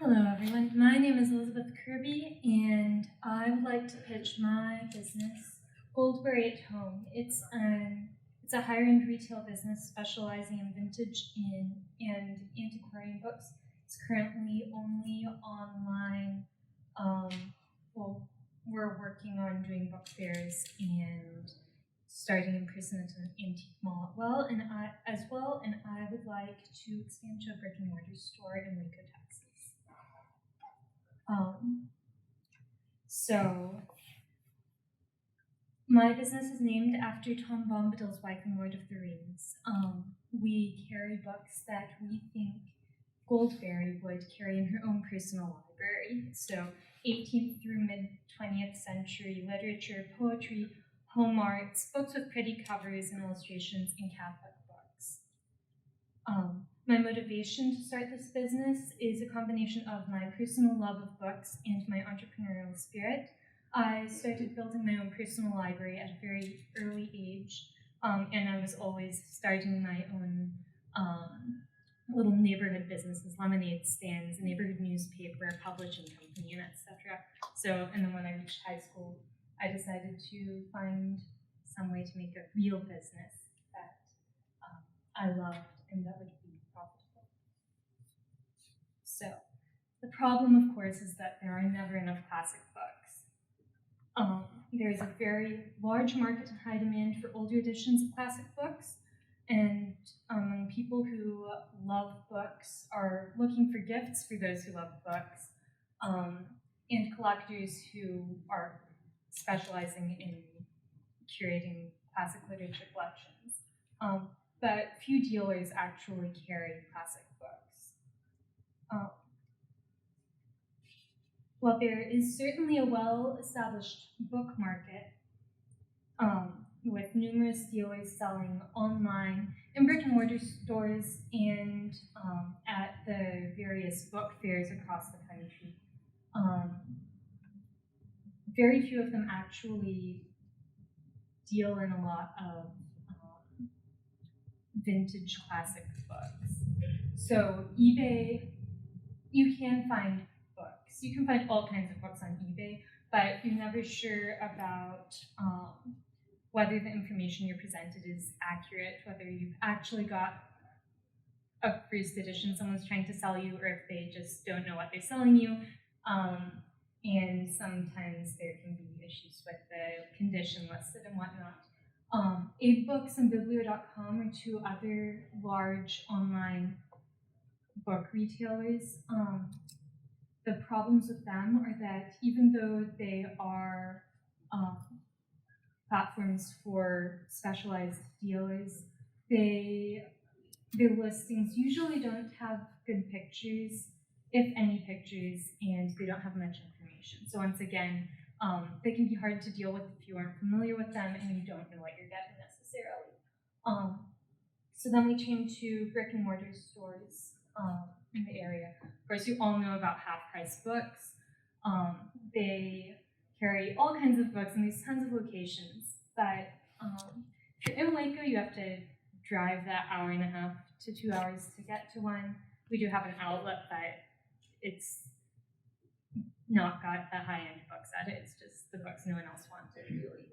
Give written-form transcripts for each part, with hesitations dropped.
Hello everyone, my name is Elizabeth Kirby and I would like to pitch my business, Goldberry at Home. It's a higher-end retail business specializing in vintage and antiquarian books. It's currently only online. Well, we're working on doing book fairs and starting in person at an antique mall and I would like to expand to a brick and mortar store in Waco, Texas. So my business is named after Tom Bombadil's wife and Lord of the Rings. We carry books that we think Goldberry would carry in her own personal library. So 18th through mid-20th century literature, poetry, home arts, books with pretty covers and illustrations, and Catholic books. My motivation to start this business is a combination of my personal love of books and my entrepreneurial spirit. I started building my own personal library at a very early age, and I was always starting my own little neighborhood businesses, lemonade stands, a neighborhood newspaper, a publishing company, and etc. And then when I reached high school, I decided to find some way to make a real business that I loved and that would be profitable. So the problem, of course, is that there are never enough classic books. There's a very large market and high demand for older editions of classic books, and people who love books are looking for gifts for those who love books, and collectors who are specializing in curating classic literature collections. But few dealers actually carry classic books. While there is certainly a well-established book market, with numerous dealers selling online in brick-and-mortar stores and at the various book fairs across the country, very few of them actually deal in a lot of vintage classic books. So eBay, you can find books. You can find all kinds of books on eBay, but you're never sure about whether the information you're presented is accurate, whether you've actually got a first edition someone's trying to sell you, or if they just don't know what they're selling you. And sometimes there can be issues with the condition listed and whatnot. AbeBooks and Biblio.com are two other large online book retailers. The problems with them are that even though they are platforms for specialized dealers, their listings usually don't have good pictures, if any pictures, and they don't have much information. So once again, they can be hard to deal with if you aren't familiar with them and you don't know what you're getting necessarily. So then we changed to brick and mortar stores in the area. Of course, you all know about half-price books. They carry all kinds of books in these tons of locations, but if you're in Waco, you have to drive that hour and a half to 2 hours to get to one. We do have an outlet, but it's not got the high-end books at it. It's just the books no one else wanted, really.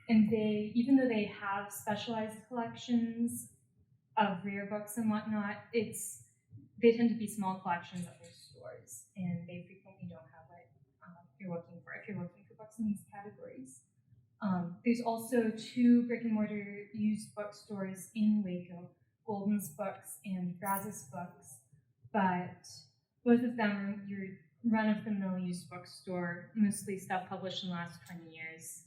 And they, even though they have specialized collections of rare books and whatnot, they tend to be small collections at their stores, and they frequently don't have what you're looking for if you're looking for books in these categories. There's also two brick and mortar used bookstores in Waco, Golden's Books and Brazos Books, but both of them are your run-of-the-mill used bookstore, mostly stuff published in the last 20 years.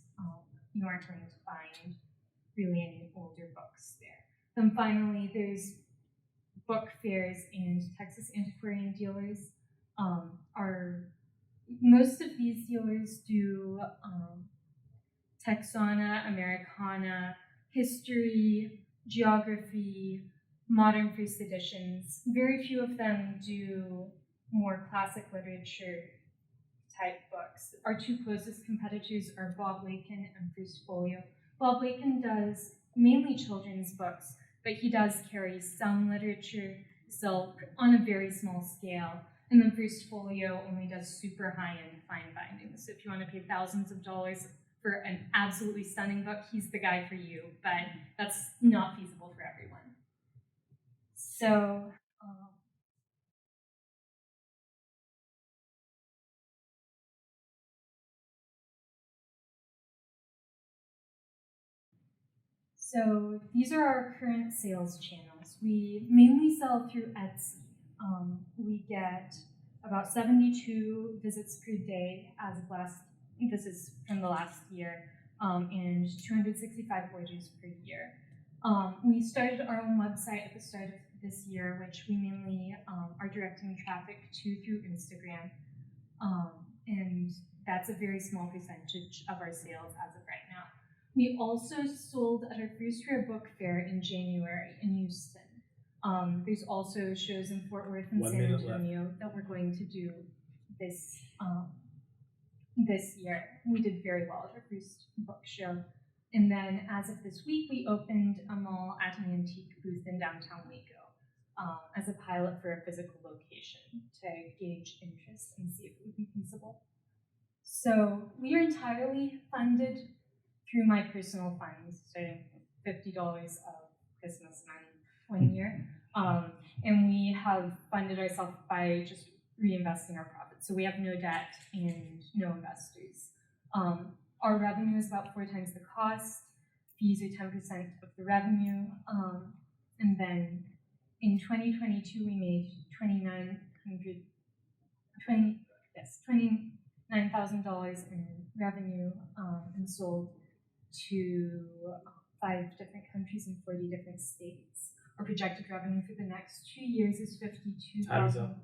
You aren't going to find really any older books there. Then finally, there's book fairs and Texas antiquarian dealers. Most of these dealers do Texana, Americana, history, geography, modern first editions. Very few of them do more classic literature type books. Our two closest competitors are Bob Lakin and Bruce Folio. Bob Lakin does mainly children's books, but he does carry some literature sell on a very small scale. And then First Folio only does super high-end fine bindings. So if you want to pay thousands of dollars for an absolutely stunning book, he's the guy for you. But that's not feasible for everyone. So So these are our current sales channels. We mainly sell through Etsy. We get about 72 visits per day as of last. This is from the last year, and 265 orders per year. We started our own website at the start of this year, which we mainly are directing traffic to through Instagram, and that's a very small percentage of our sales as of right now. We also sold at our first rare book fair in January in Houston. There's also shows in Fort Worth and San Antonio that we're going to do this year. We did very well at our first book show. And then as of this week, we opened a mall at an antique booth in downtown Waco as a pilot for a physical location to gauge interest and see if it would be feasible. So we are entirely funded through my personal funds, starting $50 of Christmas money one year. And we have funded ourselves by just reinvesting our profits. So we have no debt and no investors. Our revenue is about 4 times the cost. Fees are 10% of the revenue. And then in 2022, we made $29,000 in revenue and sold to 5 different countries and 40 different states. Our projected revenue for the next 2 years is $52,000.